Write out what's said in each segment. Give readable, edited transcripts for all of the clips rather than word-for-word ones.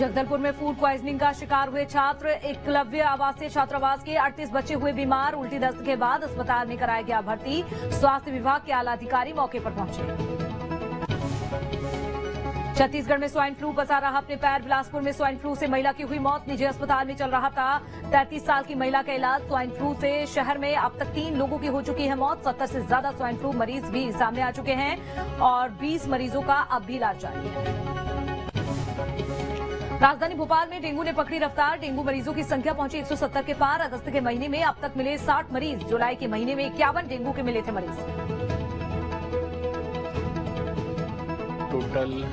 जगदलपुर में food poisoning का शिकार हुए छात्र। एकलव्य आवासीय छात्रावास के 38 बच्चे हुए बीमार। उल्टी दस्त के बाद अस्पताल में कराया गया भर्ती। स्वास्थ्य विभाग के आला अधिकारी मौके पर पहुंचे। छत्तीसगढ़ में स्वाइन फ्लू पसा रहा अपने पैर। बिलासपुर में स्वाइन फ्लू से महिला की हुई मौत। निजी अस्पताल में चल रहा था 33 साल की महिला का इलाज। स्वाइन फ्लू से शहर में अब तक 3 लोगों की हो चुकी है मौत। 70 से ज्यादा स्वाइन फ्लू मरीज भी सामने आ चुके हैं और 20 मरीजों का अब भी इलाज जारी है। राजधानी भोपाल में डेंगू ने पकड़ी रफ्तार। डेंगू मरीजों की संख्या पहुंची 170 के पार। अगस्त के महीने में अब तक मिले 60 मरीज। जुलाई के महीने में 51 डेंगू के मिले थे मरीज। टोटल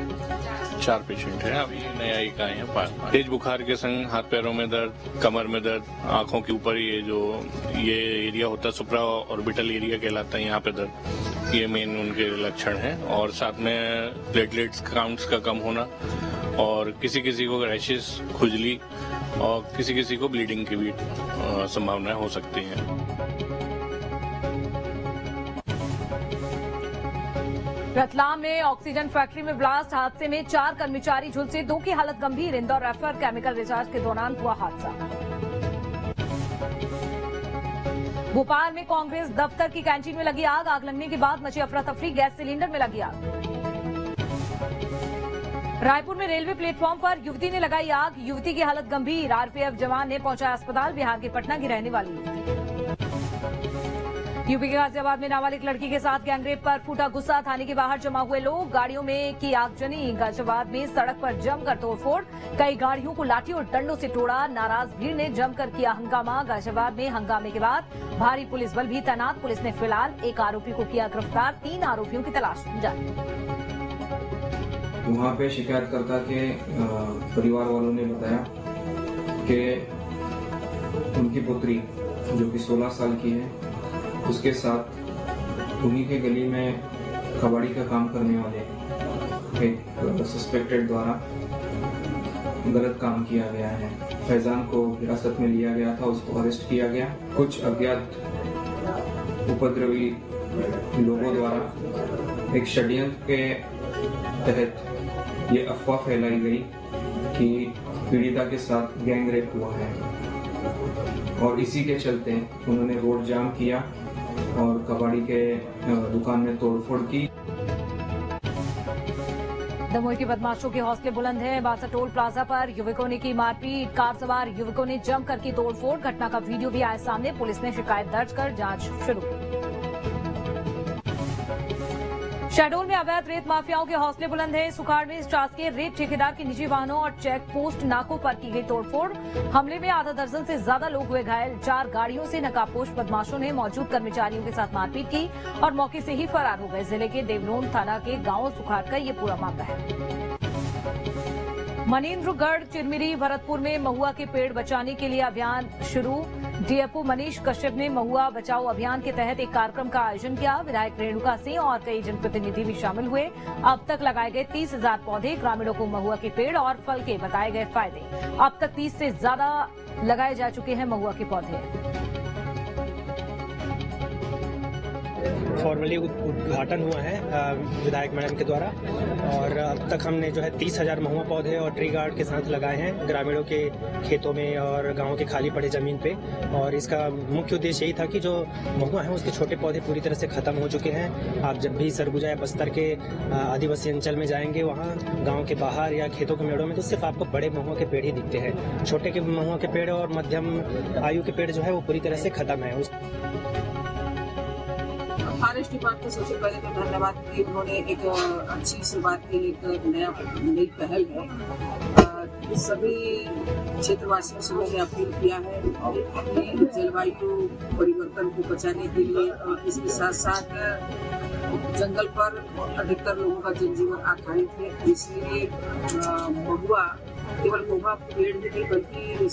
4 पेशेंट हैं। अभी नया एक आए हैं। तेज बुखार के संग हाथ पैरों में दर्द, कमर में दर्द, आंखों के ऊपर ये एरिया होता है सुप्रा ऑर्बिटल एरिया कहलाता है, यहाँ पे दर्द, ये मेन उनके लक्षण हैं। और साथ में प्लेटलेट्स काउंट्स का कम होना और किसी किसी को रैशेस, खुजली और किसी किसी को ब्लीडिंग की भी संभावनाएं हो सकती हैं। रतलाम में ऑक्सीजन फैक्ट्री में ब्लास्ट। हादसे में 4 कर्मचारी झुलसे, 2 की हालत गंभीर। इंदौर रेफर। केमिकल रिचार्ज के दौरान हुआ हादसा। भोपाल में कांग्रेस दफ्तर की कैंटीन में लगी आग। आग लगने के बाद मची अफरा तफरी। गैस सिलेंडर में लगी आग। रायपुर में रेलवे प्लेटफॉर्म पर युवती ने लगाई आग। युवती की हालत गंभीर। आरपीएफ जवान ने पहुंचाया अस्पताल। बिहार के पटना की रहने वाली युवती। यूपी के गाजियाबाद में नाबालिग लड़की के साथ गैंगरेप पर फूटा गुस्सा। थाने के बाहर जमा हुए लोग। गाड़ियों में की आगजनी। गाजियाबाद में सड़क पर जमकर तोड़फोड़। कई गाड़ियों को लाठी और डंडों से तोड़ा। नाराज भीड़ ने जमकर किया हंगामा। गाजियाबाद में हंगामे के बाद भारी पुलिस बल भी तैनात। पुलिस ने फिलहाल एक आरोपी को किया गिरफ्तार। 3 आरोपियों की तलाश जारी। वहाँ पे शिकायतकर्ता के परिवार वालों ने बताया कि उनकी पुत्री जो कि 16 साल की है, उसके साथ उन्हीं के गली में कबाड़ी का काम करने वाले एक सस्पेक्टेड द्वारा गलत काम किया गया है। फैजान को हिरासत में लिया गया था, उसको अरेस्ट किया गया। कुछ अज्ञात उपद्रवी लोगों द्वारा एक षड्यंत्र के तहत ये अफवाह फैलाई गई कि पीड़िता के साथ गैंग रेप हुआ है और इसी के चलते उन्होंने रोड जाम किया और कबाड़ी के दुकान में तोड़फोड़ की। दमोह के बदमाशों के हौसले बुलंद हैं। बासा टोल प्लाजा पर युवकों ने की मारपीट। कार सवार युवकों ने जमकर की तोड़फोड़। घटना का वीडियो भी आया सामने। पुलिस ने शिकायत दर्ज कर जांच शुरू की। शहडोल में अवैध रेत माफियाओं के हौसले बुलंद हैं। सुखाड़ में शासकीय रेत ठेकेदार के निजी वाहनों और चेक पोस्ट नाकों पर की गई तोड़फोड़। हमले में आधा दर्जन से ज्यादा लोग हुए घायल। 4 गाड़ियों से नकाबपोश बदमाशों ने मौजूद कर्मचारियों के साथ मारपीट की और मौके से ही फरार हो गए। जिले के देवलोन थाना के गांव सुखाड़ का ये पूरा मामला है। मनेन्द्रगढ़, चिरमिरी, भरतपुर में महुआ के पेड़ बचाने के लिए अभियान शुरू। डीएफओ मनीष कश्यप ने महुआ बचाओ अभियान के तहत एक कार्यक्रम का आयोजन किया। विधायक रेणुका सिंह और कई जनप्रतिनिधि भी शामिल हुए। अब तक लगाए गए 30,000 पौधे। ग्रामीणों को महुआ के पेड़ और फल के बताए गए फायदे। अब तक 30 से ज्यादा लगाए जा चुके हैं महुआ के पौधे। फॉर्मली उद्घाटन हुआ है विधायक मैडम के द्वारा और अब तक हमने जो है 30,000 महुआ पौधे और ट्री गार्ड के साथ लगाए हैं ग्रामीणों के खेतों में और गांव के खाली पड़े जमीन पे। और इसका मुख्य उद्देश्य यही था कि जो महुआ है उसके छोटे पौधे पूरी तरह से खत्म हो चुके हैं। आप जब भी सरगुजा या बस्तर के आदिवासी अंचल में जाएंगे, वहाँ गाँव के बाहर या खेतों के मेड़ों में तो सिर्फ आपको बड़े महुआ के पेड़ ही दिखते हैं। छोटे के महुआ के पेड़ और मध्यम आयु के पेड़ जो है वो पूरी तरह से खत्म है। फॉरेस्ट डिपार्टमेंट को सबसे पहले तो धन्यवाद कि उन्होंने एक अच्छी शुरुआत की, एक नई पहल है। सभी क्षेत्रवासियों से मैंने अपील किया है कि जलवायु परिवर्तन को बचाने के लिए और इसके साथ साथ जंगल पर अधिकतर लोगों का जनजीवन आधारित है, इसलिए महुआ केवल महुआ पेड़ नहीं बल्कि